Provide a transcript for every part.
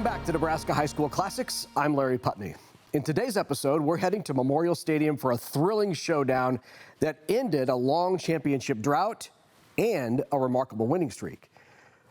back to Nebraska High School Classics. I'm Larry Putney. In today's episode, we're heading to Memorial Stadium for a thrilling showdown that ended a long championship drought and a remarkable winning streak.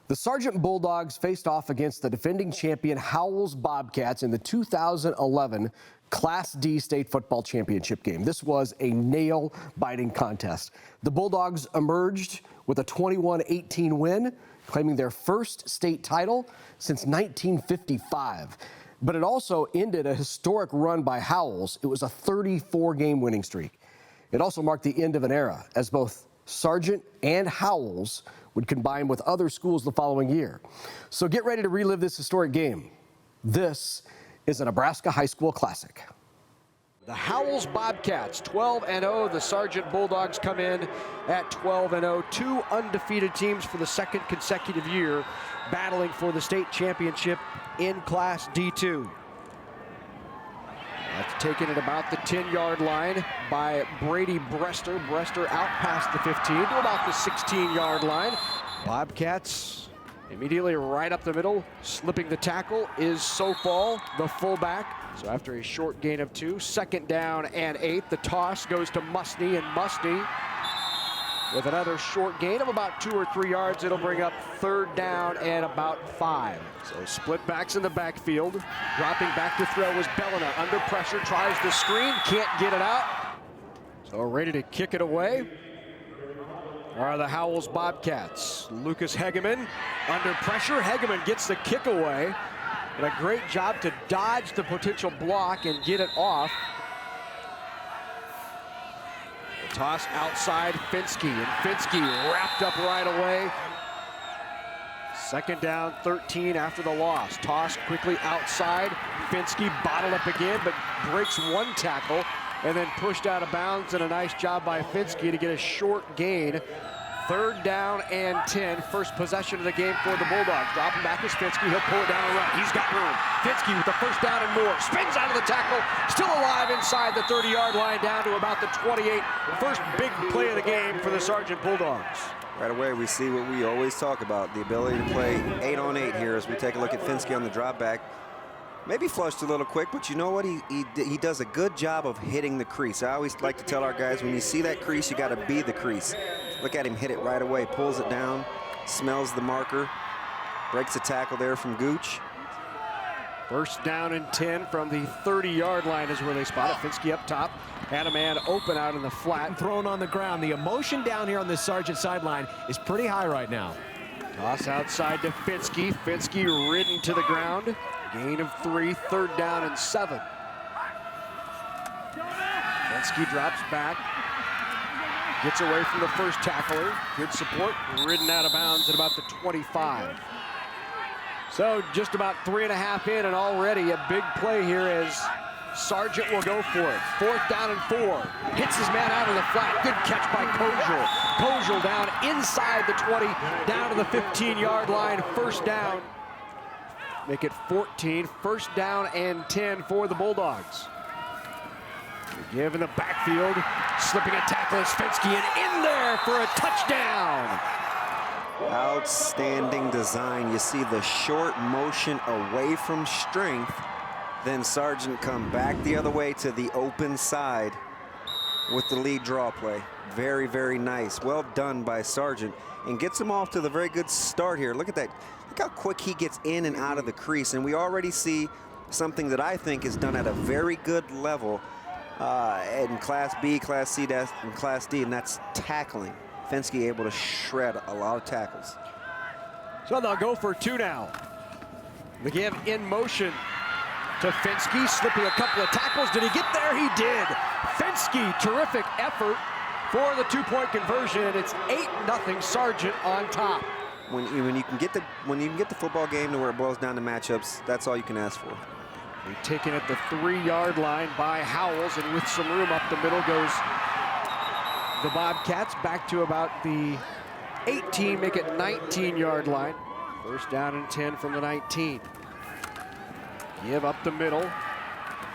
The Sargent Bulldogs faced off against the defending champion Howells Bobcats in the 2011 Class D State Football Championship game. This was a nail-biting contest. The Bulldogs emerged with a 21-18 win, claiming their first state title since 1955. But it also ended a historic run by Howells. It was a 34-game winning streak. It also marked the end of an era, as both Sargent and Howells would combine with other schools the following year. So get ready to relive this historic game. This is a Nebraska High School Classic. The Howells Bobcats, 12-0. The Sargent Bulldogs come in at 12-0. Two undefeated teams for the second consecutive year, battling for the state championship in Class D2. That's taken at about the 10-yard line by Brady Brester. Brester out past the 15 to about the 16-yard line. Bobcats immediately right up the middle. Slipping the tackle is Sofal, the fullback. So after a short gain of 2, 2nd down and 8, the toss goes to Musney, and Musney with another short gain of about 2 or 3 yards. It'll bring up 3rd down and about 5. So split backs in the backfield. Dropping back to throw was Bellina. Under pressure, tries the screen, can't get it out. So ready to kick it away are the Howells Bobcats. Lucas Hegeman under pressure. Hegeman gets the kick away. And a great job to dodge the potential block and get it off. The toss outside Finsky, and Finsky wrapped up right away. 2nd down, 13 after the loss. Toss quickly outside. Finsky bottled up again, but breaks one tackle and then pushed out of bounds, and a nice job by Finsky to get a short gain. 3rd down and 10, first possession of the game for the Bulldogs. Dropping back is Finsky, he'll pull it down and run. He's got room. Finsky with the 1st down and more. Spins out of the tackle, still alive inside the 30-yard line down to about the 28. First big play of the game for the Sargent Bulldogs. Right away, we see what we always talk about, the ability to play 8-on-8 here as we take a look at Finsky on the drop back. Maybe flushed a little quick, but you know what? He does a good job of hitting the crease. I always like to tell our guys, when you see that crease, you got to be the crease. Look at him hit it right away, pulls it down, smells the marker, breaks a tackle there from Gooch. 1st down and 10 from the 30-yard line is where they spot it. Finsky up top, had a man open out in the flat. Thrown on the ground. The emotion down here on this Sargent sideline is pretty high right now. Toss outside to Finsky. Finsky ridden to the ground. Gain of 3, 3rd down and 7. Finsky drops back. Gets away from the first tackler. Good support. Ridden out of bounds at about the 25. So just about 3.5 in, and already a big play here as Sargent will go for it. 4th down and 4. Hits his man out of the flat. Good catch by Kozel. Kozel down inside the 20, down to the 15-yard line. 1st down. Make it 14. 1st down and 10 for the Bulldogs. Give in the backfield. Slipping a tackle is Finsky, and in there for a touchdown. Outstanding design. You see the short motion away from strength. Then Sargent come back the other way to the open side with the lead draw play. Very, very nice. Well done by Sargent, and gets him off to the very good start here. Look at that. Look how quick he gets in and out of the crease. And we already see something that I think is done at a very good level in Class B, Class C, and Class D, and that's tackling. Finsky able to shred a lot of tackles. So they'll go for 2 now. The give in motion to Finsky, slipping a couple of tackles. Did he get there? He did. Finsky, terrific effort for the 2-point conversion. It's 8-0 Sargent on top. When you can get the football game to where it boils down to matchups, that's all you can ask for. They're taken at the 3-yard line by Howells, and with some room up the middle goes the Bobcats back to about the 18, make it 19-yard line. 1st down and 10 from the 19. Give up the middle.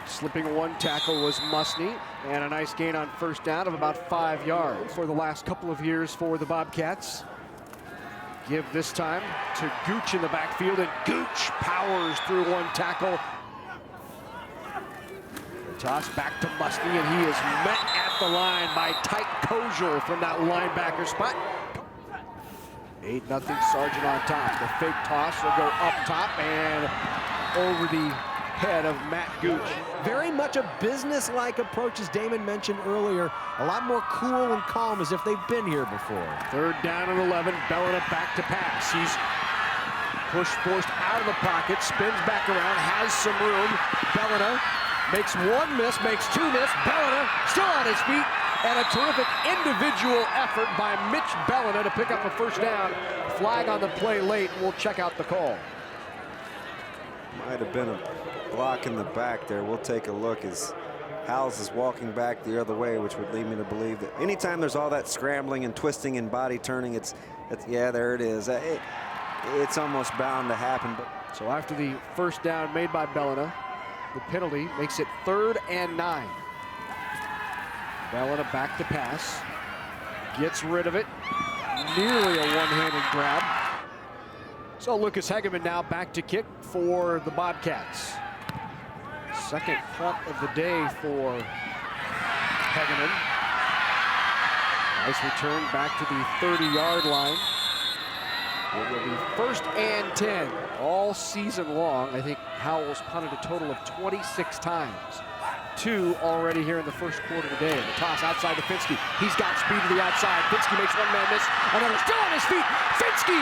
Slipping one tackle was Musney, and a nice gain on 1st down of about 5 yards for the last couple of years for the Bobcats. Give this time to Gooch in the backfield, and Gooch powers through one tackle. The toss back to Musney, and he is met at the line by Tyke Kojal from that linebacker spot. 8-0 Sargent on top. The fake toss will go up top and over the head of Matt Gooch. Very much a business-like approach, as Damon mentioned earlier. A lot more cool and calm, as if they've been here before. 3rd down and 11. Bellina back to pass. He's forced out of the pocket, spins back around, has some room. Bellina makes one miss, makes two miss. Bellina still on his feet, and a terrific individual effort by Mitch Bellina to pick up a 1st down. Flag on the play late, and we'll check out the call. Might have been a block in the back there. We'll take a look as Howells is walking back the other way, which would lead me to believe that anytime there's all that scrambling and twisting and body turning, it's yeah, there it is. It's almost bound to happen. But So after the 1st down made by Bellina, the penalty makes it 3rd and 9. Bellina back to pass, gets rid of it, nearly a one-handed grab. So Lucas Hegeman now back to kick for the Bobcats. 2nd punt of the day for Hegeman. Nice return back to the 30-yard line. It will be 1st and 10 all season long. I think Howells punted a total of 26 times. 2 already here in the 1st quarter today. The toss outside to Finsky. He's got speed to the outside. Finsky makes one man miss. Another still on his feet. Finsky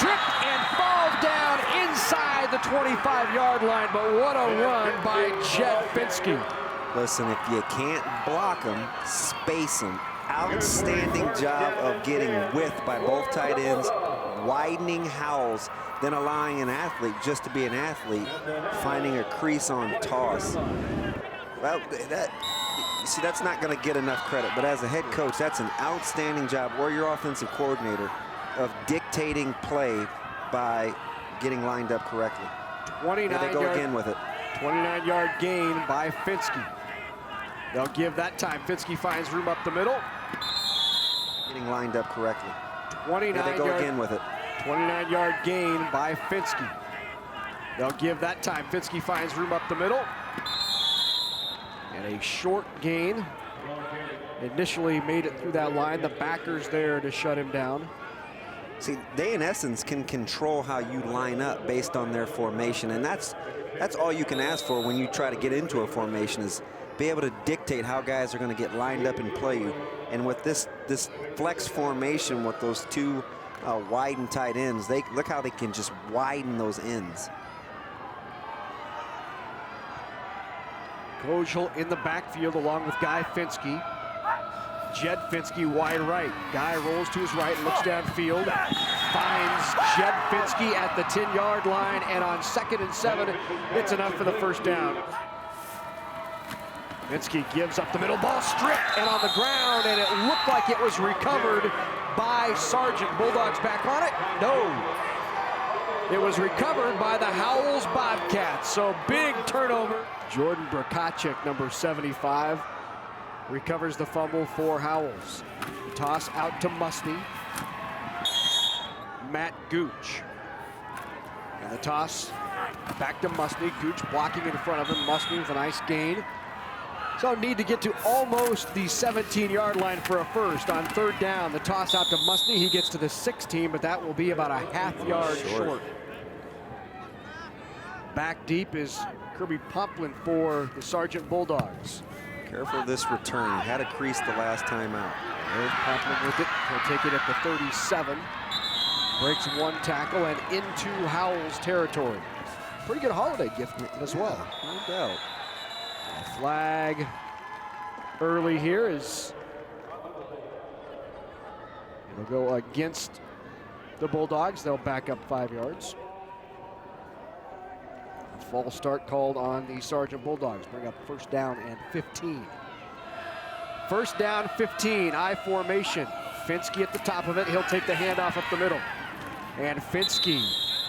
tripped and falls down inside the 25-yard line. But what a run by Jed Finsky. listen, if you can't block him, space him. Outstanding job of getting width by both tight ends, widening Howells, then allowing an athlete just to be an athlete, finding a crease on toss. Well, you see, that's not going to get enough credit, but as a head coach, that's an outstanding job, or your offensive coordinator, of dictating play by getting lined up correctly. 29-yard again with it. 29-yard gain by Finsky. They'll give that time. Finsky finds room up the middle. Getting lined up correctly. 29-yard gain by Finsky. They'll give that time. Finsky finds room up the middle. And a short gain. Initially made it through that line. The backers there to shut him down. See, they in essence can control how you line up based on their formation, and that's all you can ask for when you try to get into a formation, is be able to dictate how guys are going to get lined up and play you. And with this flex formation with those two widened tight ends, look how they can just widen those ends. Kojal in the backfield along with Guy Finsky. Jed Finsky wide right. Guy rolls to his right, looks downfield, finds Jed Finsky at the 10-yard line, and on 2nd and 7, it's enough for the 1st down. Finsky gives up the middle, ball stripped and on the ground, and it looked like it was recovered by Sargent. Bulldogs back on it? No. It was recovered by the Howells Bobcats, so big turnover. Jordan Brokacek, number 75, recovers the fumble for Howells. Toss out to Musney. Matt Gooch. And the toss back to Musney. Gooch blocking in front of him. Musney with a nice gain. So need to get to almost the 17-yard line for a first on 3rd down. The toss out to Musney. He gets to the 16, but that will be about a half-yard short. Back deep is Kirby Pomplin for the Sargent Bulldogs. Careful of this return. He had a crease the last time out. There's Pomplin with it. He'll take it at the 37. Breaks one tackle and into Howells territory. Pretty good holiday gift as well. No doubt. A flag early here is it'll go against the Bulldogs. They'll back up 5 yards. A false start called on the Sargent Bulldogs. Bring up 1st down and 15. 1st down, 15, I formation. Finsky at the top of it. He'll take the handoff up the middle. And Finsky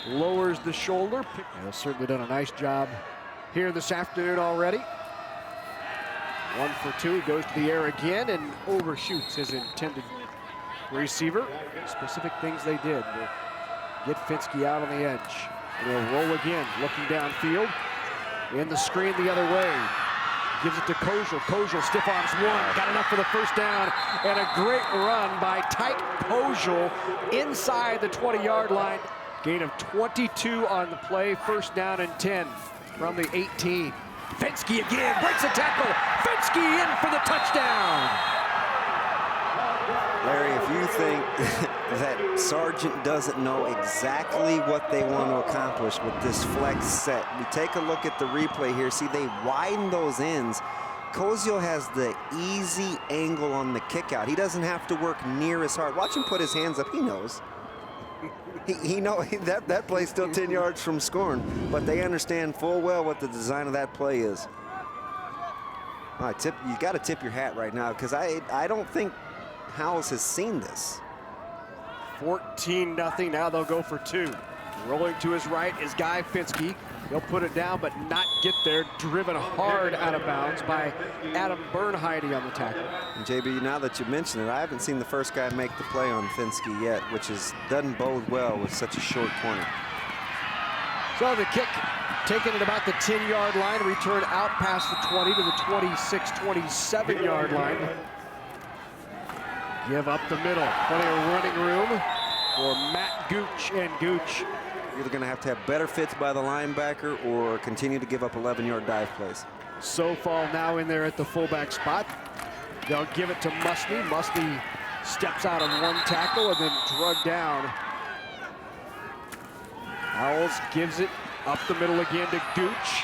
lowers the shoulder. He's certainly done a nice job here this afternoon already. 1 for 2, he goes to the air again and overshoots his intended receiver. Specific things they did. We'll get Finsky out on the edge. And he'll roll again, looking downfield. In the screen the other way. Gives it to Kozel. Kozel stiff arms one. Got enough for the first down. And a great run by Tyke Kozel inside the 20-yard line. Gain of 22 on the play. First down and 10 from the 18. Finsky again. Breaks a tackle. Finsky in for the touchdown. Larry, if you think that Sargent doesn't know exactly what they want to accomplish with this flex set, we take a look at the replay here. See, they widen those ends. Kozel has the easy angle on the kick out. He doesn't have to work near as hard. Watch him put his hands up. He knows. He knows that play's still 10 yards from scoring, but they understand full well what the design of that play is. All right, you got to tip your hat right now, because I don't think Howells has seen this. 14-0. Now they'll go for 2. Rolling to his right is Guy Finsky. He'll put it down, but not get there. Driven hard out of bounds by Adam Bernheide on the tackle. And JB, now that you mention it, I haven't seen the first guy make the play on Finsky yet, which doesn't bode well with such a short corner. So the kick taken at about the 10-yard line, return out past the 20 to the 26, 27-yard line. Give up the middle. Plenty of running room for Matt Gooch, and Gooch Either going to have better fits by the linebacker or continue to give up 11-yard dive plays. Sofal now in there at the fullback spot. They'll give it to Musney. Musney steps out of one tackle and then drugged down. Howells gives it up the middle again to Gooch.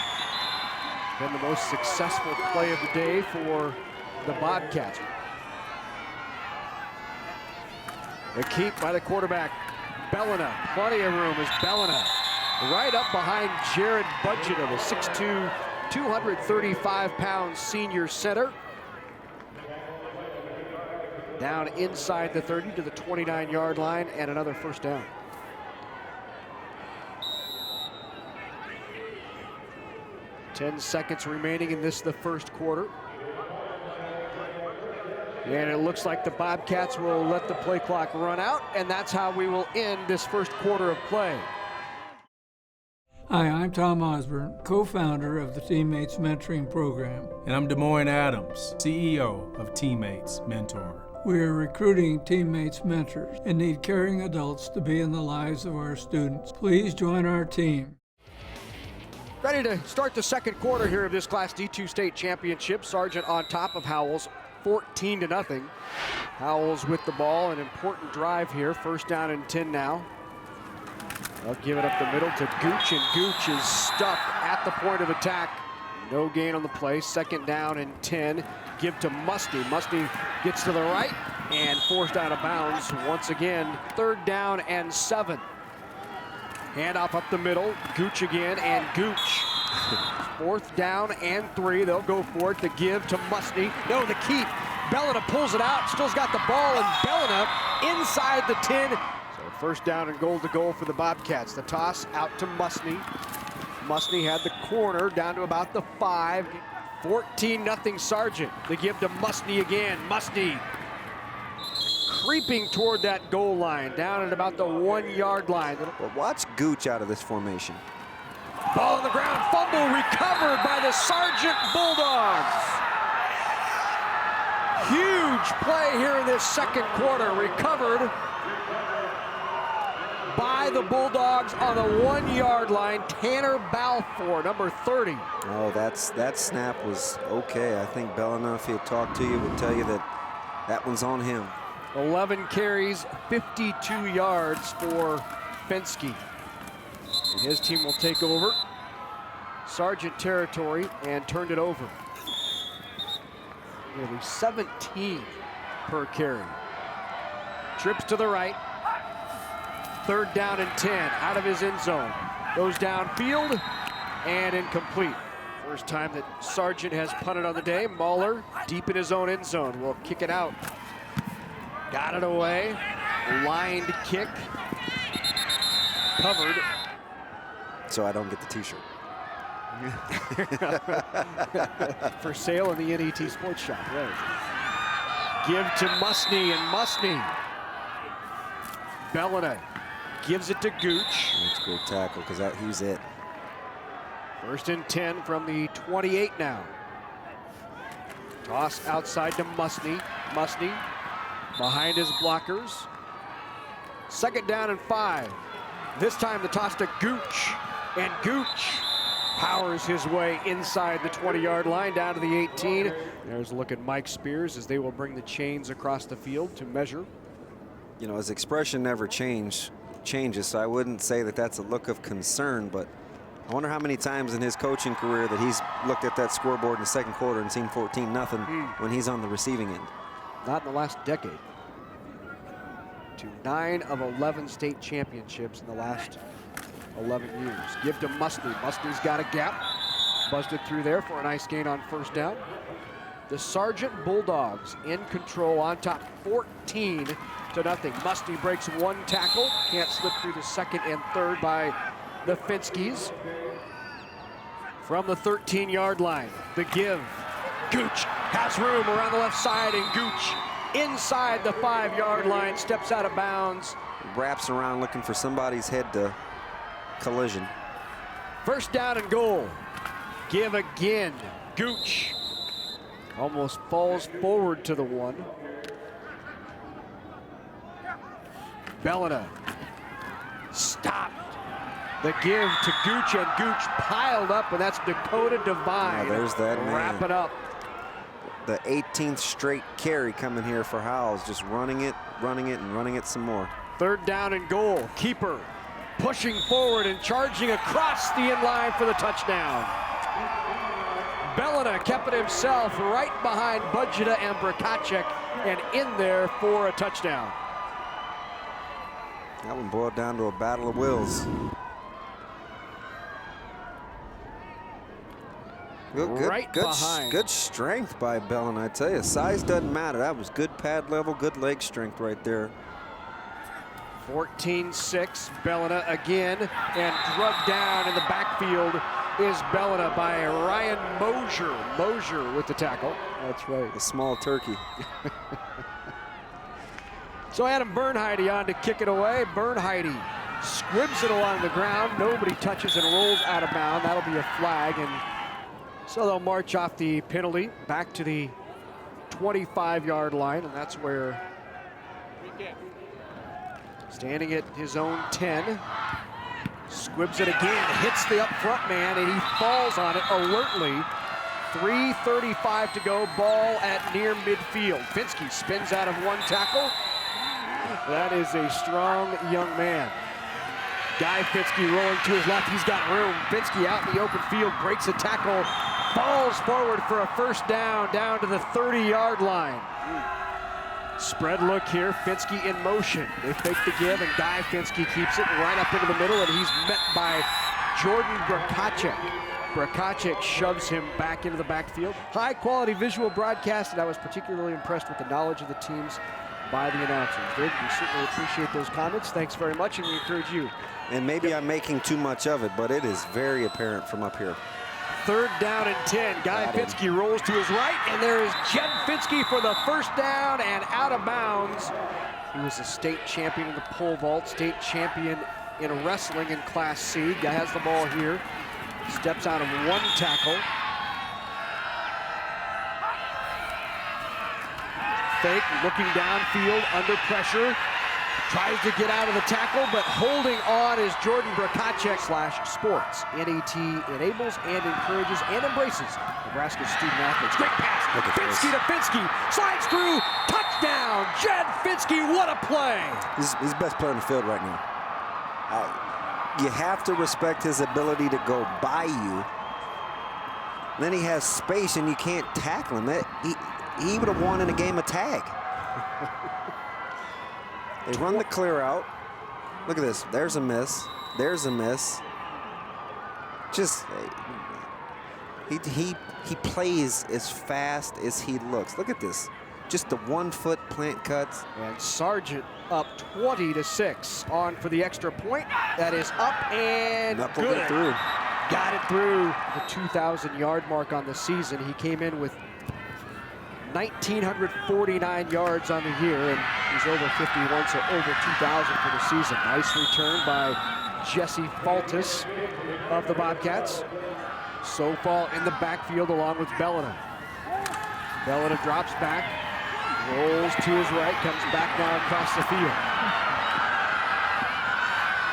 Been the most successful play of the day for the Bobcats. The keep by the quarterback, Bellina. Plenty of room is Bellina. Right up behind Jared Budgeon, the 6'2", 235-pound senior center. Down inside the 30 to the 29-yard line, and another first down. Ten seconds remaining in the first quarter. And it looks like the Bobcats will let the play clock run out, and that's how we will end this first quarter of play. Hi, I'm Tom Osborne, co-founder of the Teammates Mentoring Program. And I'm Des Moines Adams, CEO of Teammates Mentor. We are recruiting Teammates mentors and need caring adults to be in the lives of our students. Please join our team. Ready to start the second quarter here of this Class D2 state championship. Sargent on top of Howells, 14-0. Howells with the ball, an important drive here. First down and 10 now. They'll give it up the middle to Gooch, and Gooch is stuck at the point of attack. No gain on the play. Second down and 10. Give to Musney. Musney gets to the right and forced out of bounds once again. Third down and 7. Handoff up the middle. Gooch again, and Gooch. Fourth down and 3. They'll go for it. The give to Musney. No, the keep. Bellina pulls it out. Still's got the ball, and Bellina inside the 10. So first down and goal to goal for the Bobcats. The toss out to Musney. Musney had the corner down to about the 5. 14-0 Sargent. The give to Musney again. Musney creeping toward that goal line, down at about the 1-yard line. But watch Gooch out of this formation. Ball on the ground, fumble recovered by the Sargent Bulldogs. Huge play here in this second quarter, recovered by the Bulldogs on the 1-yard line. Tanner Balfour, number 30. Oh, that snap was okay. I think Bellina, if he had talked to you, would tell you that that one's on him. 11 carries, 52 yards for Finsky. And his team will take over Sargent territory and turn it over. Nearly 17 per carry. Trips to the right. Third down and 10 out of his end zone. Goes downfield and incomplete. First time that Sargent has punted on the day. Mahler deep in his own end zone will kick it out. Got it away. Lined kick. Covered. So I don't get the t-shirt. For sale in the NET Sports Shop, right. Give to Musney, and Musney Bellina gives it to Gooch. That's a good tackle because he's it. 1st and 10 from the 28 now. Toss outside to Musney. Musney behind his blockers. 2nd down and 5. This time the toss to Gooch. And Gooch powers his way inside the 20-yard line down to the 18. There's a look at Mike Spears as they will bring the chains across the field to measure. You know, his expression never changes, so I wouldn't say that that's a look of concern, but I wonder how many times in his coaching career that he's looked at that scoreboard in the 2nd quarter and seen 14-0 when he's on the receiving end. Not in the last decade. To 9 of 11 state championships in the last 11 years. Give to Musney. Musney's got a gap. Busted through there for a nice gain on 1st down. The Sargent Bulldogs in control on top 14-0. Musney breaks 1 tackle. Can't slip through the 2nd and 3rd by the Finskys. From the 13-yard line, the give. Gooch has room around the left side, and Gooch inside the 5-yard line steps out of bounds. Wraps around looking for somebody's head to collision. 1st down and goal. Give again. Gooch almost falls forward to the 1. Bellina stopped. The give to Gooch, and Gooch piled up, and that's Dakota Devine. There's that man. Wrapping up. The 18th straight carry coming here for Howells, just running it, and running it some more. 3rd down and goal. Keeper pushing forward and charging across the end line for the touchdown. Bellina kept it himself right behind Budgeta and Brakacek and in there for a touchdown. That one boiled down to a battle of wills. Good strength by Bellina, I tell you. Size doesn't matter. That was good pad level, good leg strength right there. 14-6, Bellina again, and drugged down in the backfield is Bellina by Ryan Mosier. Mosier with the tackle. That's right. A small turkey. So Adam Bernheide on to kick it away. Bernheide squibs it along the ground. Nobody touches and rolls out of bounds. That'll be a flag, and so they'll march off the penalty back to the 25-yard line, and that's where, standing at his own 10, squibs it again, hits the up front man, and he falls on it alertly. 3:35 to go, ball at near midfield. Finskey spins out of 1 tackle. That is a strong young man. Guy Finskey rolling to his left, he's got room. Finskey out in the open field, breaks a tackle, falls forward for a 1st down to the 30-yard line. Spread look here, Finskey in motion. They fake the give, and Guy Finskey keeps it right up into the middle, and he's met by Jordan Brakacek. Brakacek shoves him back into the backfield. High-quality visual broadcast, and I was particularly impressed with the knowledge of the teams by the announcers. Dave, we certainly appreciate those comments. Thanks very much, and we encourage you. And maybe I'm making too much of it, but it is very apparent from up here. 3rd down and 10. Guy Finskey rolls to his right, and there is Jed Finskey for the 1st down and out of bounds. He was a state champion in the pole vault, state champion in wrestling in Class C. Guy has the ball here. Steps out of 1 tackle. Fake, looking downfield, under pressure. Tries to get out of the tackle, but holding on is Jordan Brakacek /sports. NAT enables and encourages and embraces Nebraska's student athletes. Great pass. Finskey to Finskey. Slides through. Touchdown. Jed Finskey. What a play. He's the best player on the field right now. You have to respect his ability to go by you. Then he has space and you can't tackle him. He would have won in a game of tag. They run the clear out. Look at this. There's a miss. There's a miss. Just he plays as fast as he looks. Look at this. Just the 1-foot plant cuts. And Sargent up 20-6 on for the extra point. That is up and Knuckled good. it through. Got it through the 2,000-yard mark on the season. He came in with 1,949 yards on the year, and he's over 51, so over 2,000 for the season. Nice return by Jesse Faltis of the Bobcats. Sofal in the backfield along with Bellina. Bellina drops back, rolls to his right, comes back now across the field.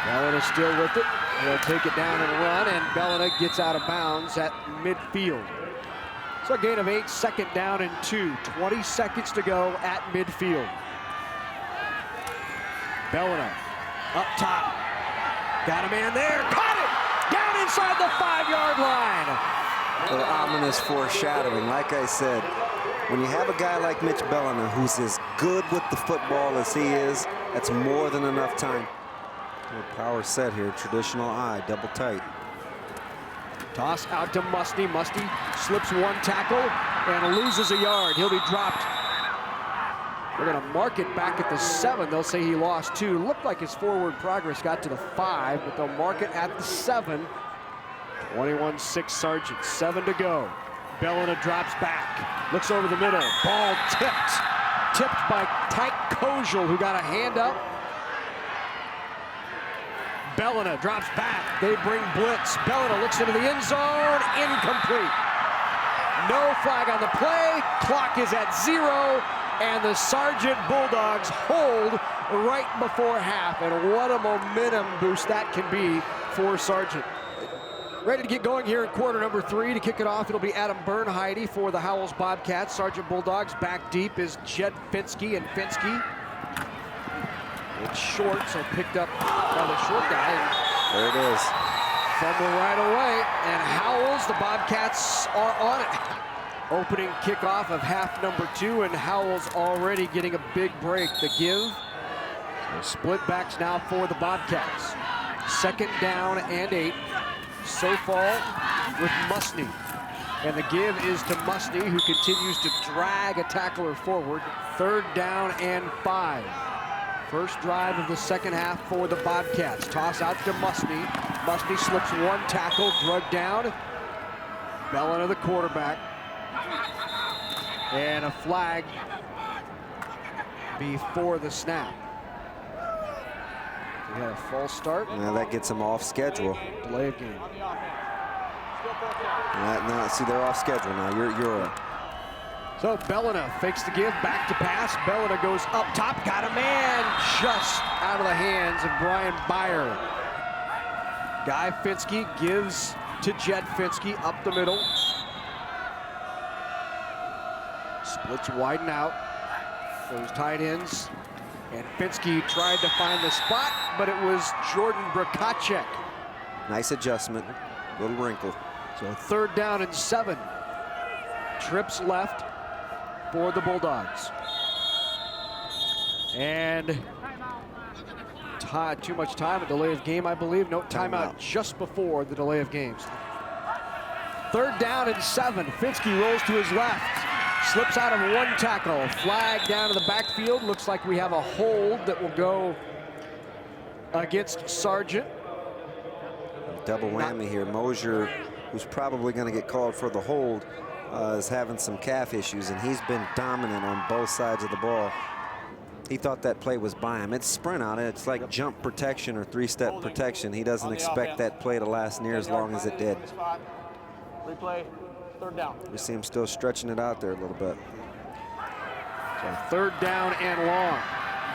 Bellina still with it. He'll take it down and run, and Bellina gets out of bounds at midfield. So a gain of 8, 2nd down and 2. 20 seconds to go at midfield. Bellina up top. Got a man there, caught it! Down inside the 5-yard line. A little ominous foreshadowing. Like I said, when you have a guy like Mitch Bellina who's as good with the football as he is, that's more than enough time. Power set here, traditional eye, double tight. Toss out to Musty. Musty slips one tackle and loses a yard. He'll be dropped. They're going to mark it back at the 7. They'll say he lost 2. Looked like his forward progress got to the 5, but they'll mark it at the 7. 21-6 Sargent, 7 to go. Bellina drops back, looks over the middle. Ball tipped. Tipped by Tyke Kojal, who got a hand up. Bellina drops back. They bring blitz. Bellina looks into the end zone. Incomplete. No flag on the play. Clock is at 0. And the Sargent Bulldogs hold right before half. And what a momentum boost that can be for Sargent. Ready to get going here in quarter number 3. To kick it off, it'll be Adam Bernheide for the Howells Bobcats. Sargent Bulldogs back deep is Jed Finsky, and Finsky, it's short, so picked up by the short guy. There it is. Fumble right away, and Howells, the Bobcats are on it. Opening kickoff of half number 2, and Howells already getting a big break. The give, so split backs now for the Bobcats. 2nd down and 8. Sofal with Musney. And the give is to Musney, who continues to drag a tackler forward. 3rd down and 5. First drive of the 2nd half for the Bobcats. Toss out to Musney. Musney slips one tackle, drugged down. Bellina, the quarterback. And a flag before the snap. We had a false start. Now that gets them off schedule. Delay of game. Now, see, they're off schedule now. You're So Bellina fakes the give, back to pass. Bellina goes up top, got a man just out of the hands of Brian Byer. Guy Finsky gives to Jed Finsky up the middle. Splits widen out. Those tight ends. And Finsky tried to find the spot, but it was Jordan Brokacek. nice adjustment, little wrinkle. So 3rd down and 7. Trips left for the Bulldogs. And too much time, a delay of game, I believe. No, timeout just before the delay of games. 3rd down and 7. Finsky rolls to his left. Slips out of one tackle. Flag down to the backfield. Looks like we have a hold that will go against Sargent. Double whammy here. Mosier, who's probably going to get called for the hold, is having some calf issues, and he's been dominant on both sides of the ball. He thought that play was by him. It's sprint on it. It's like jump protection or 3-step protection. He doesn't expect that play to last near as long as it did. Replay, 3rd down. We see him still stretching it out there a little bit. So 3rd down and long.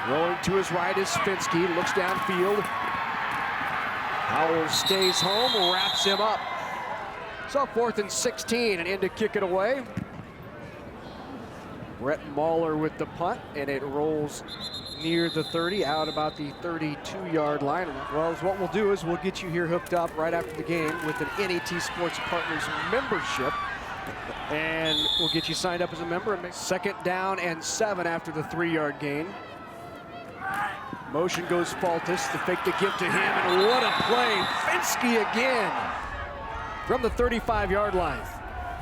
Rolling to his right is Finsky. Looks downfield. Howells stays home, wraps him up. So 4th and 16, and in to kick it away. Brett Mahler with the punt, and it rolls near the 30, out about the 32-yard line. Well, what we'll do is we'll get you here hooked up right after the game with an NET Sports Partners membership, and we'll get you signed up as a member. 2nd down and 7 after the 3-yard gain. Motion goes Faltis, the fake to give to him, and what a play. Finsky again from the 35-yard line.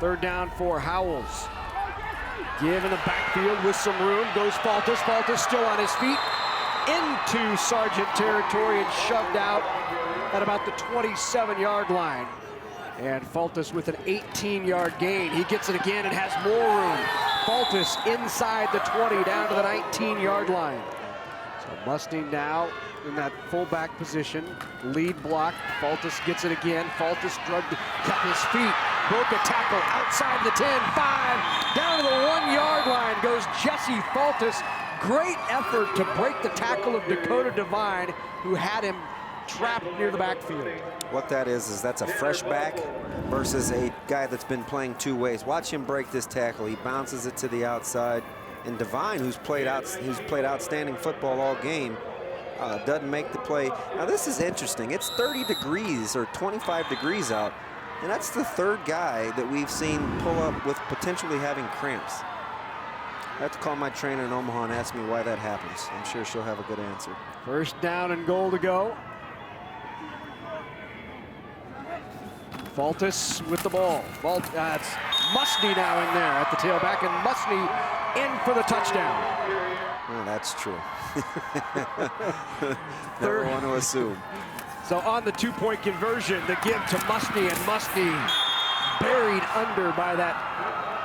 3rd down for Howells. Give in the backfield with some room, goes Faltis. Faltis still on his feet, into Sargent territory and shoved out at about the 27-yard line. And Faltis with an 18-yard gain. He gets it again and has more room. Fultus inside the 20, down to the 19-yard line. So Musney now in that fullback position. Lead block. Fultus gets it again. Fultus kept his feet. Broke a tackle outside the 10, 5. Down to the 1-yard line goes Jesse Fultus. Great effort to break the tackle of Dakota Devine, who had him trapped near the backfield. What that is that's a fresh back versus a guy that's been playing two ways. Watch him break this tackle. He bounces it to the outside, and Devine, who's played outstanding football all game, doesn't make the play. Now this is interesting. It's 30 degrees or 25 degrees out, and that's the third guy that we've seen pull up with potentially having cramps. I have to call my trainer in Omaha and ask me why that happens. I'm sure she'll have a good answer. First down and goal to go. Fultus with the ball. It's Musney now in there at the tailback, and Musney in for the touchdown. Oh, that's true. Never want to assume. So on the two-point conversion, the give to Musney, and Musney buried under by that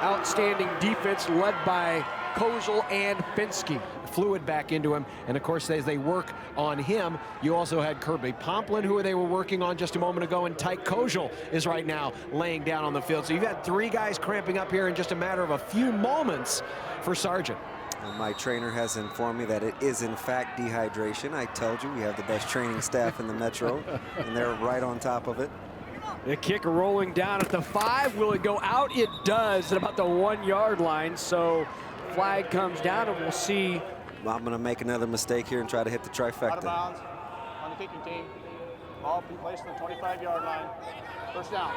outstanding defense led by Kozel and Finsky. Fluid back into him, and of course as they work on him, you also had Kirby Pomplin, who they were working on just a moment ago, and Tyke Kozel is right now laying down on the field. So you've had three guys cramping up here in just a matter of a few moments for Sargent. And my trainer has informed me that it is in fact dehydration. I told you we have the best training staff in the Metro, and they're right on top of it. The kick rolling down at the 5. Will it go out? It does at about the 1-yard line. So flag comes down, and we'll see. Well, I'm going to make another mistake here and try to hit the trifecta. Out of bounds on the kicking team. Ball be placed on the 25-yard line. First down.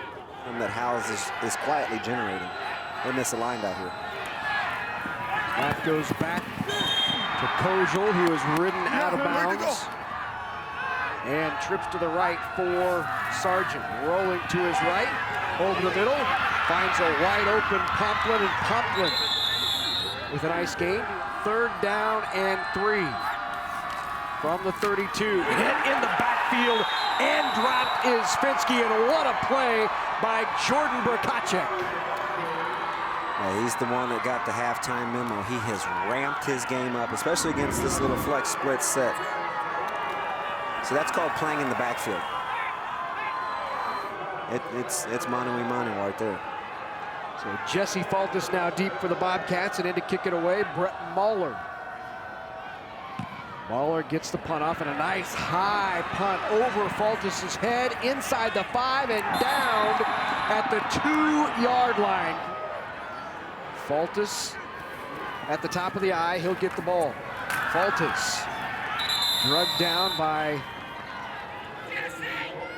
And that Howes is quietly generating. They're misaligned out here. That goes back to Kozel, who is ridden out of bounds. And trips to the right for Sargent. Rolling to his right, over the middle. Finds a wide open Pomplin, and Pomplin with a nice gain. Third down and 3 from the 32. Hit in the backfield and dropped is Finsky, and what a play by Jordan Brkacek. Yeah, he's the one that got the halftime memo. He has ramped his game up, especially against this little flex split set. So that's called playing in the backfield. It's mano-a-mano right there. So Jesse Fultus now deep for the Bobcats, and in to kick it away, Brett Mahler. Mahler gets the punt off, and a nice high punt over Fultus's head, inside the 5 and down at the 2-yard line. Fultus at the top of the eye, he'll get the ball. Fultus drugged down by,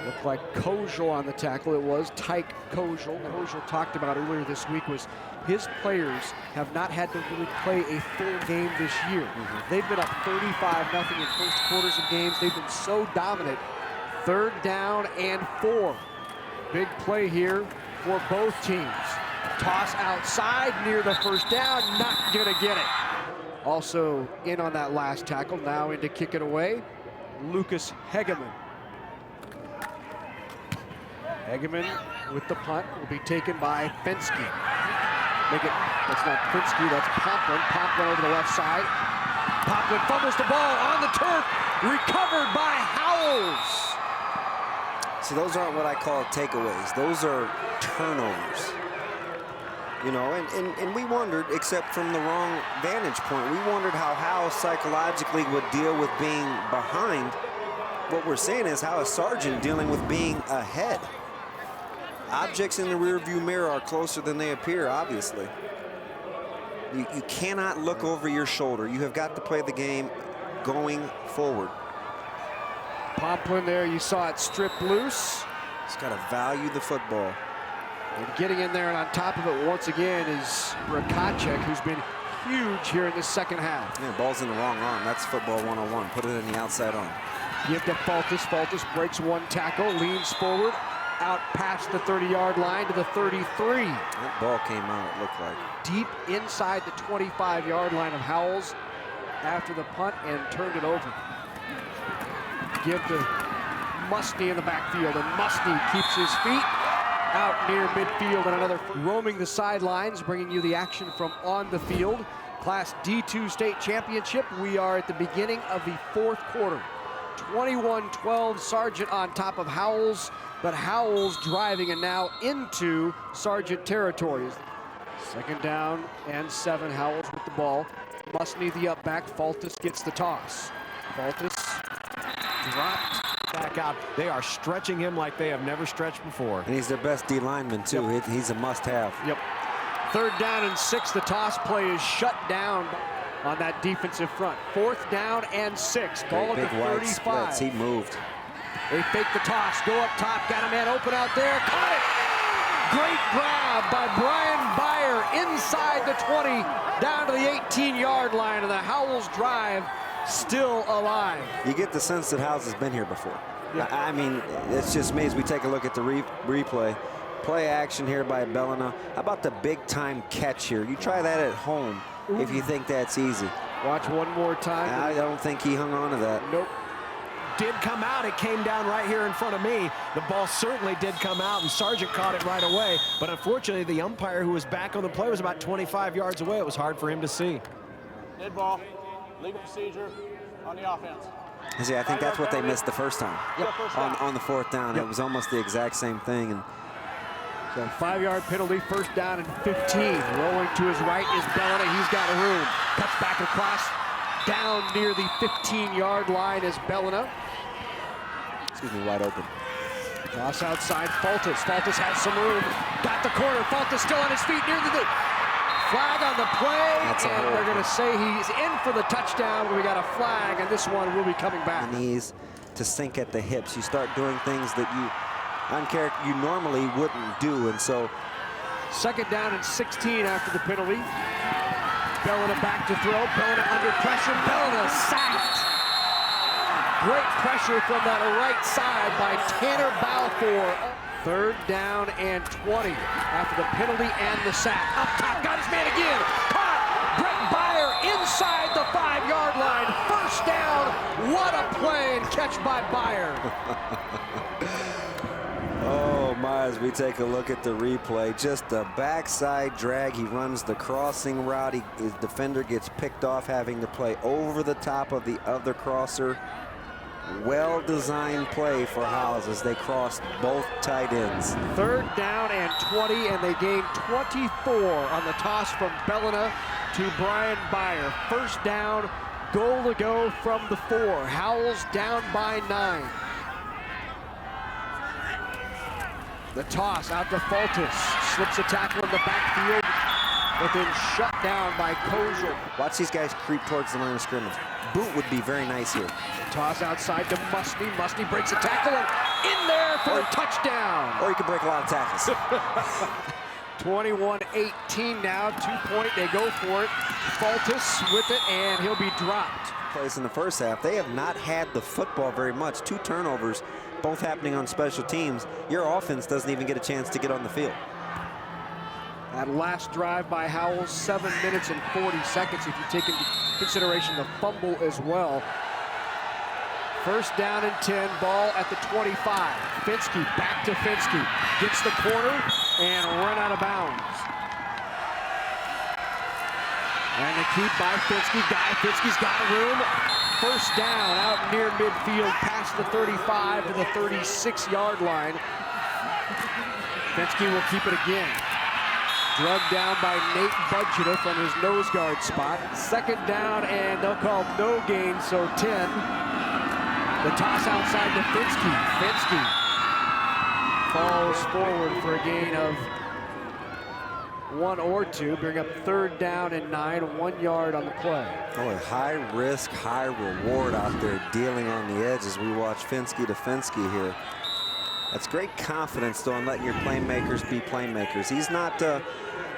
looked like Kozel on the tackle. It was Tyke Kozel. Kozel talked about earlier this week was his players have not had to really play a full game this year. They've been up 35-0 in first quarters of games. They've been so dominant. Third down and 4. Big play here for both teams. Toss outside near the first down, not gonna get it. Also in on that last tackle, now in to kick it away, Lucas Hegeman. Hegeman with the punt will be taken by Finsky. That's not Finsky, that's Pomplin. Pomplin over the left side. Pomplin fumbles the ball on the turf, recovered by Howells. See, those aren't what I call takeaways. Those are turnovers. You know, and we wondered, except from the wrong vantage point, we wondered how Howells psychologically would deal with being behind. What we're saying is how is Sargent dealing with being ahead? Objects in the rearview mirror are closer than they appear, obviously. You cannot look over your shoulder. You have got to play the game going forward. Pomplin there, you saw it stripped loose. He's got to value the football. And getting in there and on top of it once again is Brkacek, who's been huge here in the second half. Yeah, ball's in the wrong arm. That's football 101. Put it in the outside arm. Give to Fultus. Fultus breaks one tackle, leans forward, out past the 30-yard line to the 33. That ball came out, it looked like. Deep inside the 25-yard line of Howells after the punt and turned it over. Give to Musney in the backfield, and Musney keeps his feet out near midfield, and another roaming the sidelines, bringing you the action from on the field. Class D2 state championship. We are at the beginning of the fourth quarter. 21-12 Sargent on top of Howells, but Howells driving and now into Sargent territory. Second down and 7, Howells with the ball. Musney the up back, Faltis gets the toss. Faltis dropped back out. They are stretching him like they have never stretched before. And he's their best D lineman too. Yep. He's a must-have. Yep. Third down and 6, the toss play is shut down on that defensive front. Fourth down and 6, ball at the Big wide 35. splits. He moved. They fake the toss, go up top, got a man open out there, caught it! Great grab by Brian Beyer inside the 20, down to the 18-yard line, and the Howells drive still alive. You get the sense that Howells has been here before. Yeah. I mean, it's just me as we take a look at the replay. Play action here by Bellina. How about the big-time catch here? You try that at home if you think that's easy. Watch one more time. I don't think he hung on to that. Nope. Did come out. It came down right here in front of me. The ball certainly did come out, and Sargent caught it right away. But unfortunately, the umpire who was back on the play was about 25 yards away. It was hard for him to see. Dead ball, legal procedure on the offense. See, I think that's what they missed the first time. Yep. On the fourth down. It was almost the exact same thing. And So 5-yard penalty, first down and 15. Rolling to his right is Bellina. He's got a room. Cuts back across, down near the 15-yard line is Bellina. excuse me, wide open. Toss outside, Faltis. Faltis has some room. Got the corner. Faltis still on his feet near the flag on the play. That's a and hold. they're going to say he's in for the touchdown, but we got a flag, and this one will be coming back. Knees to sink at the hips. You start doing things that you normally wouldn't do, and so Second down and 16 after the penalty. Bellina back to throw. Bellina under pressure. Bellina sacked. Great pressure from that right side by Tanner Balfour. Third down and 20 after the penalty and the sack. Up top, got his man again. Caught. Brett Beyer inside the 5-yard line. First down. What a play and catch by Beyer. oh my, as we take a look at the replay, just a backside drag. He runs the crossing route. His defender gets picked off, having to play over the top of the other crosser. Well-designed play for Howells as they crossed both tight ends. Third down and 20, and they gain 24 on the toss from Bellina to Brian Beyer. First down, goal to go from the 4. Howells down by 9. The toss out to Faltis. Slips a tackle in the backfield, but then shut down by Kozel. Watch these guys creep towards the line of scrimmage. Boot would be very nice here. Toss outside to Musney. Musney breaks a tackle and in there for a touchdown. Or you can break a lot of tackles. 21-18 now, 2-point, they go for it. Faltis with it, and he'll be dropped. Plays in the first half. They have not had the football very much. 2 turnovers, both happening on special teams. Your offense doesn't even get a chance to get on the field. That last drive by Howells, 7 minutes and 40 seconds if you take into consideration the fumble as well. First down and 10, ball at the 25. Finsky, back to Finsky. Gets the corner and run out of bounds. And the keep by Finsky. Finsky's got room. First down out near midfield, past the 35 to the 36-yard line. Finsky will keep it again. Drugged down by Nate Budgeta from his nose guard spot. Second down, and they'll call no gain, so 10. The toss outside to Finsky. Finsky falls forward for a gain of 1 or 2. Bring up third down and 9, 1 yard on the play. Oh, high risk, high reward out there dealing on the edge as we watch Finsky to Finsky here. That's great confidence, though, in letting your playmakers be playmakers. He's not,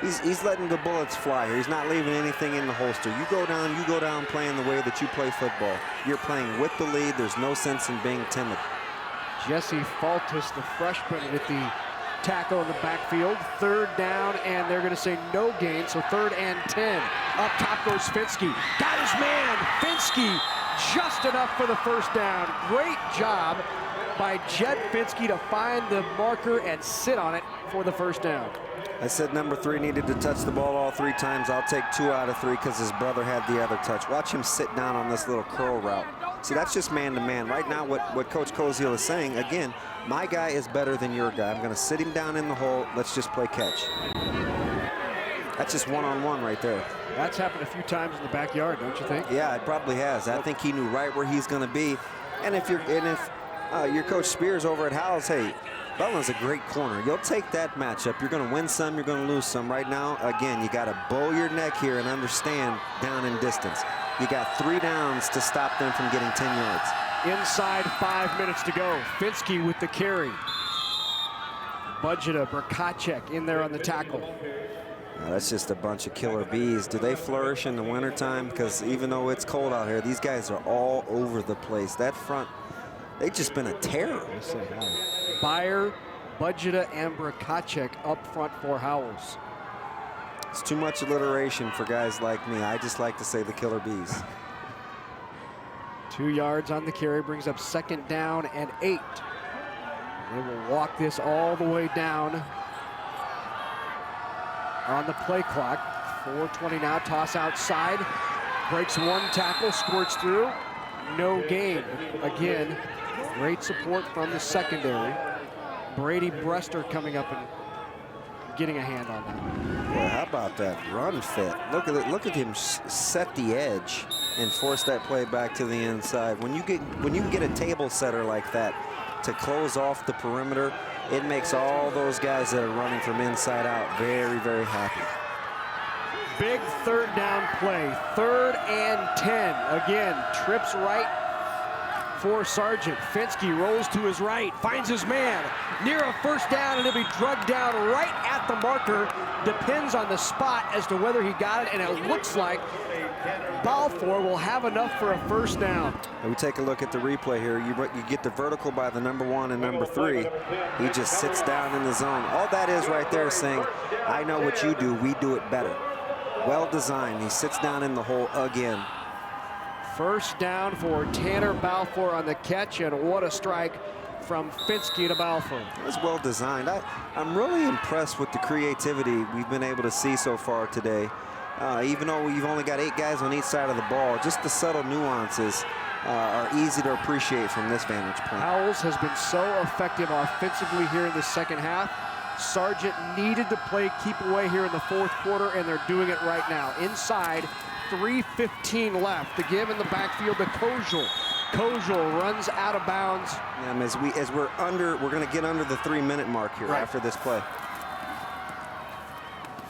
he's letting the bullets fly here. He's not leaving anything in the holster. You go down playing the way that you play football. You're playing with the lead. There's no sense in being timid. Jesse Faltis, the freshman, with the tackle in the backfield. Third down, and they're going to say no gain, so third and 10. Up top goes Finsky. Got his man, Finsky, just enough for the first down. Great job by Jett Finsky to find the marker and sit on it for the first down. I said number 3 needed to touch the ball all 3 times. I'll take 2 out of 3 because his brother had the other touch. Watch him sit down on this little curl route. See, that's just man-to-man. Right now, what Coach Koziel is saying, again, my guy is better than your guy. I'm going to sit him down in the hole. Let's just play catch. That's just one-on-one right there. That's happened a few times in the backyard, don't you think? Yeah, it probably has. I think he knew right where he's going to be. And if your Coach Spears over at Howells, hey, Bellman's a great corner. You'll take that matchup. You're going to win some, you're going to lose some. Right now, again, you got to bow your neck here and understand down and distance. You got 3 downs to stop them from getting 10 yards. Inside 5 minutes to go. Finsky with the carry. Budgeta, Brkacek in there on the tackle. Now, that's just a bunch of killer bees. Do they flourish in the wintertime? Because even though it's cold out here, these guys are all over the place. That front, they've just been a terror. Byer, Budgeta, and Brkacek up front for Howells. It's too much alliteration for guys like me. I just like to say the killer bees. 2 yards on the carry brings up 2nd down and 8. They will walk this all the way down on the play clock. 4:20 now, toss outside. Breaks 1 tackle, squirts through. No gain. Again, great support from the secondary. Brady Brester coming up and getting a hand on that. Boy, how about that run fit? Look at him set the edge and force that play back to the inside. When you can get a table setter like that to close off the perimeter, it makes all those guys that are running from inside out very, very happy. Big 3rd down play, 3rd and 10. Again, trips right for Sargent. Finsky rolls to his right, finds his man near a 1st down, and he'll be drugged down right at the marker. Depends on the spot as to whether he got it, and it looks like Balfour will have enough for a 1st down. And we take a look at the replay here. You get the vertical by the number 1 and number 3. He just sits down in the zone. All that is right there is saying, I know what you do, we do it better. Well designed. He sits down in the hole again. 1st down for Tanner Balfour on the catch, and what a strike from Finsky to Balfour. It was well designed. I'm really impressed with the creativity we've been able to see so far today. Even though we've only got 8 guys on each side of the ball, just the subtle nuances are easy to appreciate from this vantage point. Howells has been so effective offensively here in the 2nd half. Sargent needed to play keep away here in the 4th quarter, and they're doing it right now. Inside, 3:15 left. The give in the backfield to Koziel. Koziel runs out of bounds. We're going to get under the 3-minute mark here after this play.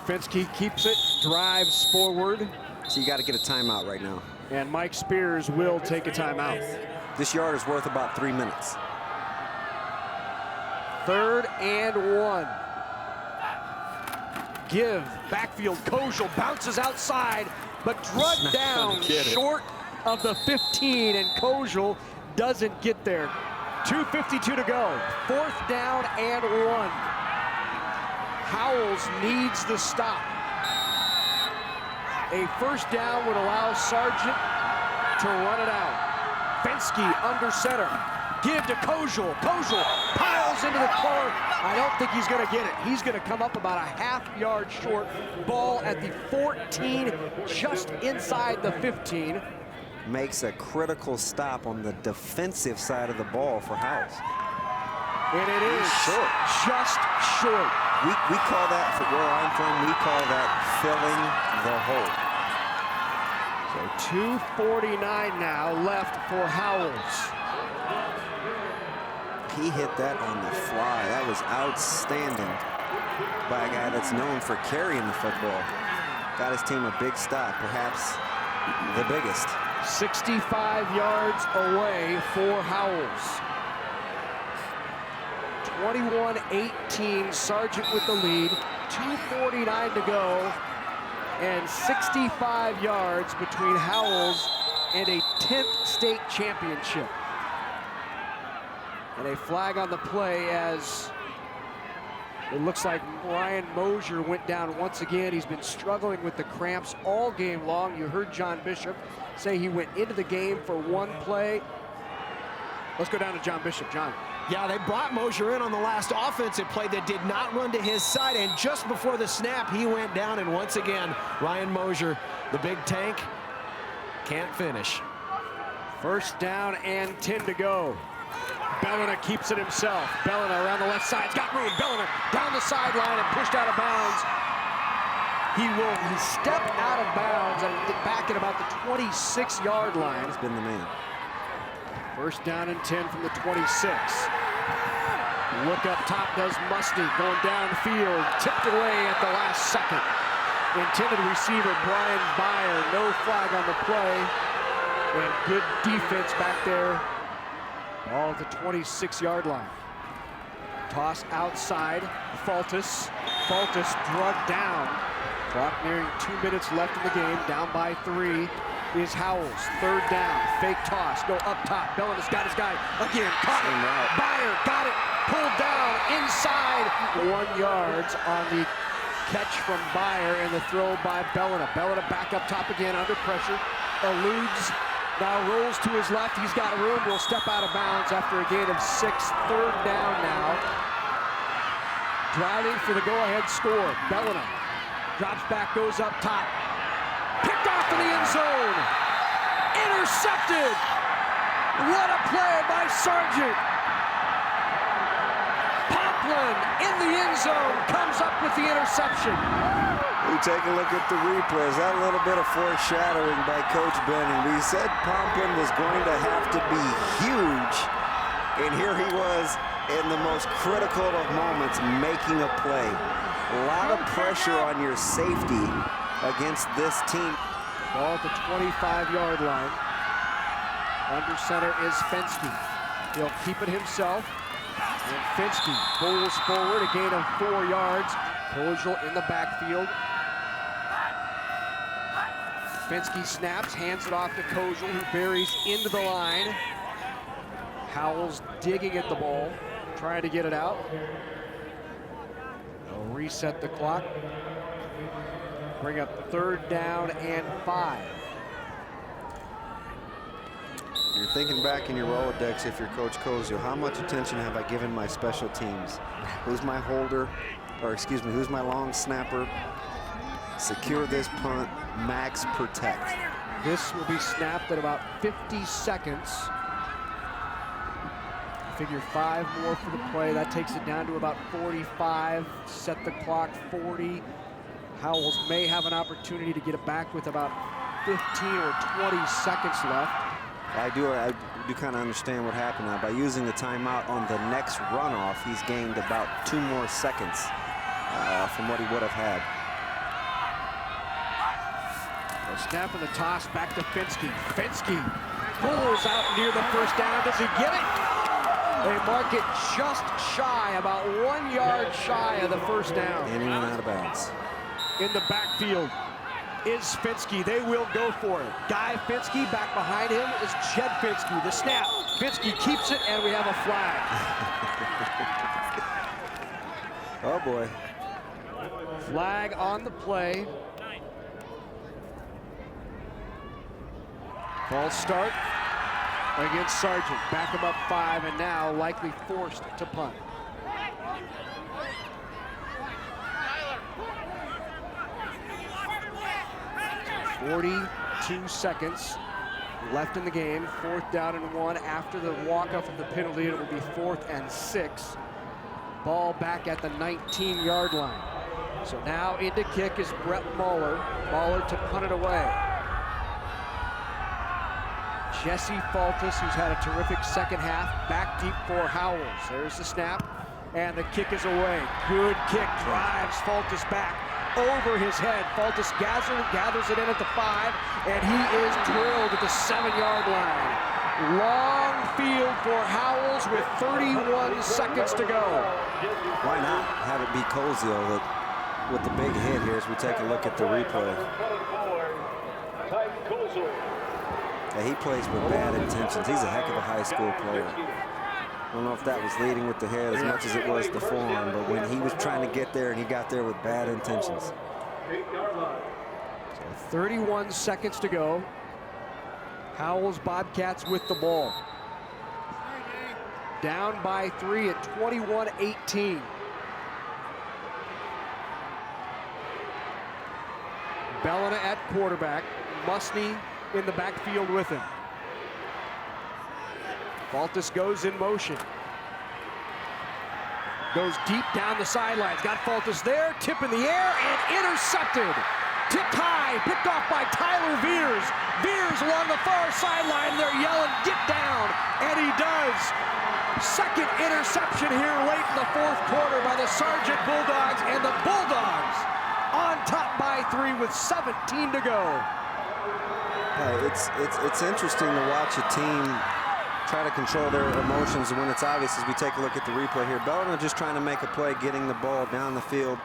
Finsky keeps it, drives forward. So you got to get a timeout right now. And Mike Spears will take a timeout. This yard is worth about 3 minutes. 3rd and 1. Give, backfield, Koziel bounces outside, but drugged down short of the 15, and Koziel doesn't get there. 2:52 to go, 4th down and 1. Howells needs the stop. A 1st down would allow Sargent to run it out. Finsky under center. Give to Koziel. Koziel piles into the corner. I don't think he's going to get it. He's going to come up about a ½ yard short. Ball at the 14, just inside the 15. Makes a critical stop on the defensive side of the ball for Howells. And it is short. Just short. We call that, for where I'm from, we call that filling the hole. So 2:49 now left for Howells. He hit that on the fly. That was outstanding by a guy that's known for carrying the football. Got his team a big stop, perhaps the biggest. 65 yards away for Howells. 21-18, Sargent with the lead. 2:49 to go, and 65 yards between Howells and a 10th state championship. And a flag on the play as it looks like Ryan Mosier went down once again. He's been struggling with the cramps all game long. You heard John Bishop say he went into the game for 1 play. Let's go down to John Bishop. John. Yeah, they brought Mosier in on the last offensive play that did not run to his side, and just before the snap, he went down, and once again, Ryan Mosier, the big tank, can't finish. First down and 10 to go. Bellina keeps it himself. Bellina around the left side. He's got room. Bellina down the sideline and pushed out of bounds. He stepped out of bounds and back at about the 26-yard line. He's been the man. First down and 10 from the 26. Look up top does Musty, going downfield, tipped away at the last second. Intended receiver Brian Beyer, no flag on the play, and good defense back there. Ball at the 26-yard line. Toss outside, Faltis. Faltis drugged down. Clock nearing 2 minutes left in the game, down by 3. Is Howells, third down, fake toss, go up top. Bellina's got his guy again, caught it. Beyer got it, pulled down inside. 1 yard on the catch from Beyer and the throw by Bellina. Bellina back up top again, under pressure, eludes, now rolls to his left. He's got room, will step out of bounds after a gain of 6. Third down now. Driving for the go-ahead score. Bellina drops back, goes up top. Picked off in the end zone. Intercepted. What a play by Sargent. Pomplin in the end zone comes up with the interception. We take a look at the replays. That little bit of foreshadowing by Coach Benning. We said Pomplin was going to have to be huge, and here he was in the most critical of moments, making a play. A lot of pressure on your safety against this team. Ball at the 25-yard line. Under center is Fenske. He'll keep it himself. And Fenske pulls forward, a gain of 4 yards. Kojal in the backfield. Fenske snaps, hands it off to Kojal, who buries into the line. Howells digging at the ball, trying to get it out. They'll reset the clock. Bring up third down and 5. You're thinking back in your Rolodex, if you're Coach Koziel, how much attention have I given my special teams? Who's my holder, or excuse me, who's my long snapper? Secure this punt, max protect. This will be snapped at about 50 seconds. Figure 5 more for the play. That takes it down to about 45. Set the clock 40. Howells may have an opportunity to get it back with about 15 or 20 seconds left. I do kind of understand what happened now. By using the timeout on the next runoff, he's gained about 2 more seconds from what he would have had. A snap and the toss back to Fenske. Fenske pulls out near the first down. Does he get it? They mark it just shy, about 1 yard shy of the first down. And he went out of bounds. In the backfield is Fenske. They will go for it. Guy Fenske, back behind him is Jed Fenske. The snap. Fenske keeps it, and we have a flag. Oh, boy. Flag on the play. False start against Sargent. Back him up 5, and now likely forced to punt. .42 seconds left in the game. 4th down and 1 after the walk-off of the penalty. It will be 4th and 6. Ball back at the 19-yard line. So now into kick is Brett Mahler. Mahler to punt it away. Jesse Faltis, who's had a terrific second half, back deep for Howells. There's the snap, and the kick is away. Good kick, drives Faltis back over his head. Faltis gathers it in at the 5, and he is drilled at the 7-yard line. Long field for Howells with 31 seconds to go. Why not have it be Koziel that with the big hit here as we take a look at the replay? Yeah, he plays with bad intentions. He's a heck of a high school player. I don't know if that was leading with the head as much as it was the forearm, but when he was trying to get there, and he got there with bad intentions. So 31 seconds to go. Howells Bobcats with the ball. down by 3 at 21-18. Bellina at quarterback. Musney in the backfield with him. Faltis goes in motion. Goes deep down the sidelines. Got Faltis there. Tip in the air and intercepted. Tipped high. Picked off by Tyler Veers. Veers along the far sideline. They're yelling, "Get down!" And he does. Second interception here late in the fourth quarter by the Sargent Bulldogs, and the Bulldogs on top by 3 with 17 to go. It's interesting to watch a team try to control their emotions when it's obvious as we take a look at the replay here. Bellina just trying to make a play, getting the ball down the field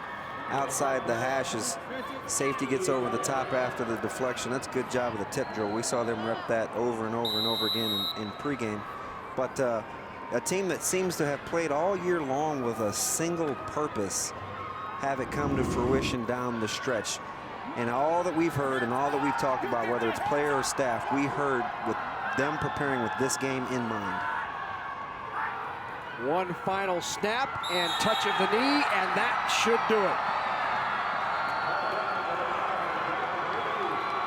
outside the hashes. Safety gets over the top after the deflection. That's a good job of the tip drill. We saw them rep that over and over and over again in pregame. But a team that seems to have played all year long with a single purpose have it come to fruition down the stretch. And all that we've heard and all that we've talked about, whether it's player or staff, we heard with them preparing with this game in mind. One final snap and touch of the knee, and that should do it.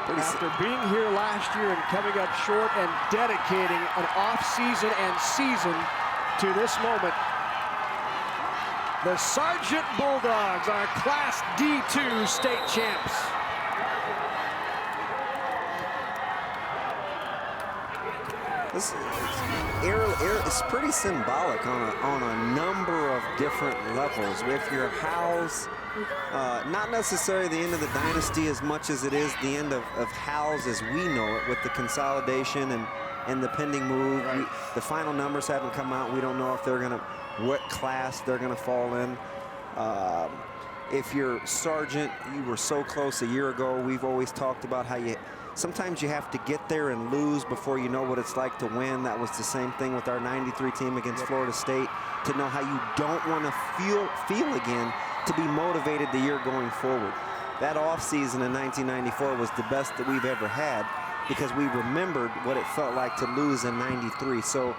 After being here last year and coming up short and dedicating an off-season and season to this moment, the Sargent Bulldogs are Class D2 state champs. It's pretty symbolic on a number of different levels. If you're Howells, not necessarily the end of the dynasty as much as it is the end of Howells as we know it, with the consolidation and the pending move. Right. The final numbers haven't come out. We don't know if they're gonna, what class they're gonna fall in. If you're Sargent, you were so close a year ago. We've always talked about how sometimes you have to get there and lose before you know what it's like to win. That was the same thing with our 93 team against Florida State, to know how you don't want to feel again, to be motivated the year going forward. That offseason in 1994 was the best that we've ever had, because we remembered what it felt like to lose in 93. So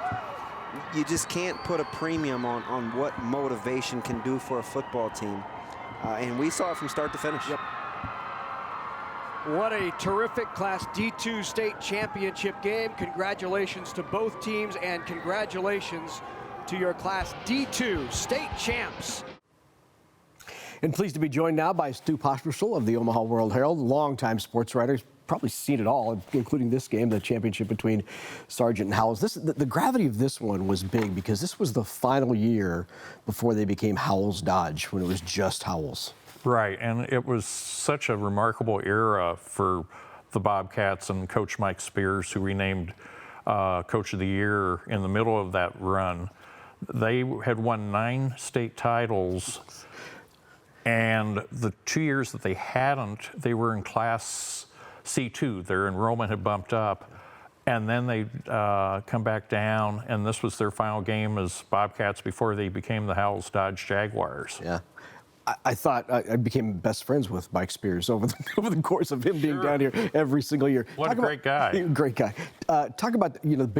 you just can't put a premium on what motivation can do for a football team. And we saw it from start to finish. Yep. What a terrific Class D2 state championship game. Congratulations to both teams, and congratulations to your Class D2 state champs. And pleased to be joined now by Stu Pospisil of the Omaha World Herald, longtime sports writer. He's probably seen it all, including this game, the championship between Sargent and Howells. The gravity of this one was big, because this was the final year before they became Howells Dodge, when it was just Howells. Right, and it was such a remarkable era for the Bobcats and Coach Mike Spears, who renamed Coach of the Year in the middle of that run. They had won 9 state titles, and the 2 years that they hadn't, they were in Class C2. Their enrollment had bumped up, and then they come back down, and this was their final game as Bobcats before they became the Howells Dodge Jaguars. Yeah. I thought I became best friends with Mike Spears over the course of him being down here every single year. What a great guy. Great guy. Talk about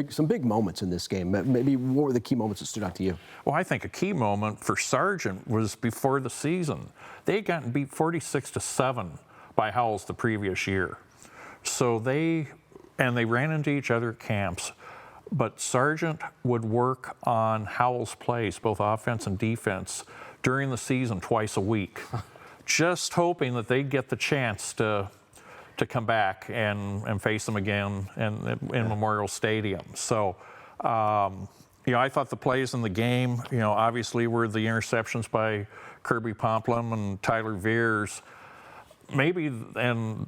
some big moments in this game. Maybe what were the key moments that stood out to you? Well, I think a key moment for Sargent was before the season. They had gotten beat 46-7 by Howells the previous year. So they ran into each other at camps. But Sargent would work on Howells' plays, both offense and defense, during the season twice a week, just hoping that they'd get the chance to come back and face them again in Memorial Stadium. So, I thought the plays in the game, obviously were the interceptions by Kirby Pomplin and Tyler Veers. Maybe the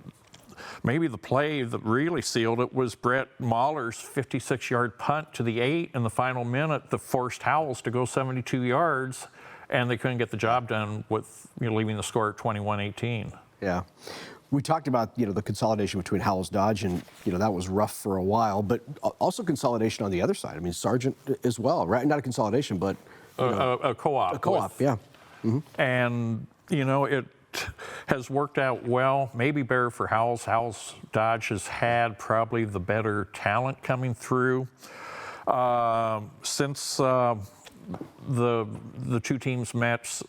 play that really sealed it was Brett Mahler's 56-yard punt to the 8 in the final minute that forced Howells to go 72 yards. And they couldn't get the job done with leaving the score at 21-18. Yeah. We talked about the consolidation between Howells Dodge, and that was rough for a while, but also consolidation on the other side. I mean, Sargent as well, right? Not a consolidation, but a co-op. A co-op, yeah. Mm-hmm. And it has worked out well. Maybe better for Howells. Howells Dodge has had probably the better talent coming through. Since the two teams met,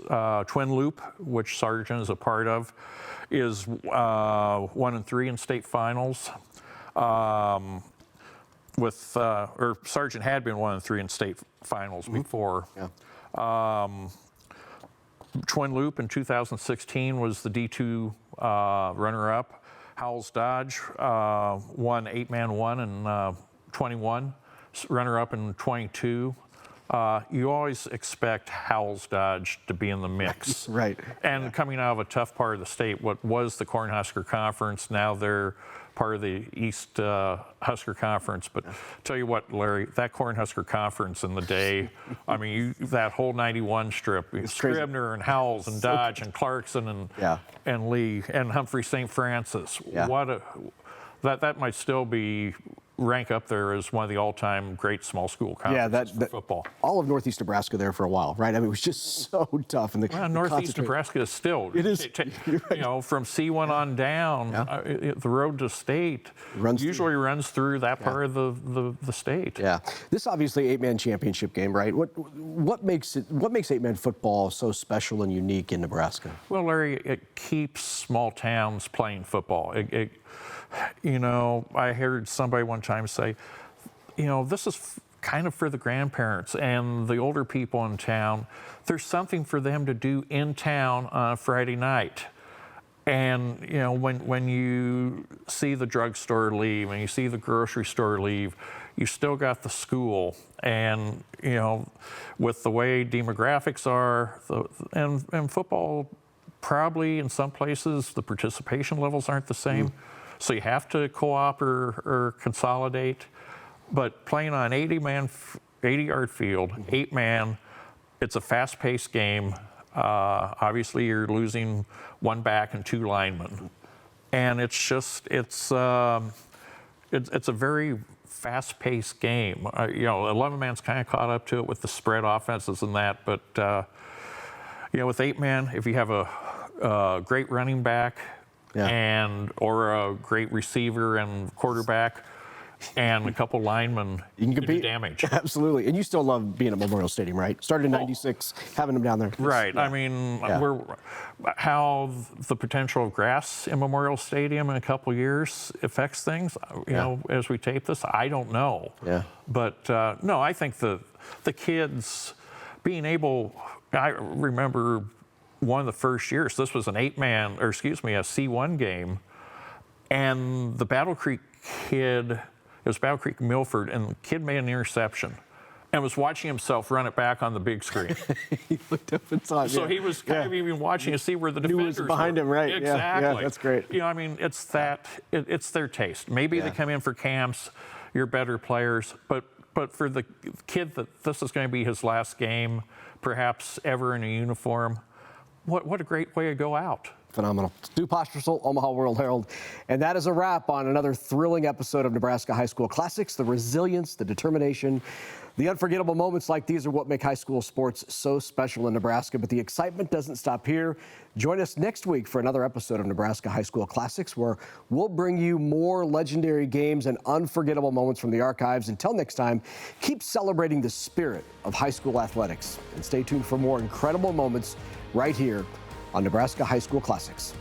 Twin Loop, which Sargent is a part of, is 1-3 in state finals. Or Sargent had been 1-3 in state finals before. Yeah. Twin Loop in 2016 was the D2 runner-up. Howells Dodge won 8-man 1 in 21, runner-up in 22. You always expect Howells Dodge to be in the mix. Right. And coming out of a tough part of the state, what was the Cornhusker Conference, now they're part of the East Husker Conference. But tell you what, Larry, that Cornhusker Conference in the day, I mean, that whole 91 strip, Scribner and Howells and Dodge and Clarkson and Lee and Humphrey St. Francis. Yeah. That might still be rank up there as one of the all-time great small school conferences for football. All of Northeast Nebraska there for a while, right? I mean, it was just so tough. And Northeast Nebraska is still, it is, you know, from C1 on down, the road to state usually runs through that part of the state. Yeah, this obviously 8-man championship game, right? What makes 8-man football so special and unique in Nebraska? Well, Larry, it keeps small towns playing football. You know, I heard somebody one time say, you know, this is kind of for the grandparents and the older people in town. There's something for them to do in town on a Friday night. And, you know, when you see the drugstore leave and you see the grocery store leave, you still got the school. And, you know, with the way demographics are, and football, probably in some places, the participation levels aren't the same. So you have to co-op or consolidate. But playing on 80-yard field, 8-man, it's a fast-paced game. Obviously, you're losing one back and two linemen, and it's a very fast-paced game. You know, 11-man's kind of caught up to it with the spread offenses and that, but you know, with 8-man, if you have a great running back or a great receiver and quarterback and a couple linemen, you can compete. Do damage. Absolutely. And you still love being at Memorial Stadium, right? Started in '96, having them down there. Right. I mean, how the potential of grass in Memorial Stadium in a couple years affects things, you know, as we tape this, I don't know. Yeah. But no, I think the kids being able, I remember one of the first years, this was an 8-man, or excuse me, a C1 game, and the Battle Creek kid, it was Battle Creek Milford, and the kid made an interception and was watching himself run it back on the big screen. He looked up and saw it. So he was kind of even watching to see where the defenders were behind him, right? Exactly. Yeah, that's great. You know, I mean, it's it's their taste. Maybe they come in for camps, you're better players, but for the kid that this is going to be his last game, perhaps ever in a uniform, what a great way to go out. Phenomenal. Stu Postressel, Omaha World Herald. And that is a wrap on another thrilling episode of Nebraska High School Classics. The resilience, the determination, the unforgettable moments like these are what make high school sports so special in Nebraska. But the excitement doesn't stop here. Join us next week for another episode of Nebraska High School Classics, where we'll bring you more legendary games and unforgettable moments from the archives. Until next time, keep celebrating the spirit of high school athletics. And stay tuned for more incredible moments right here on Nebraska High School Classics.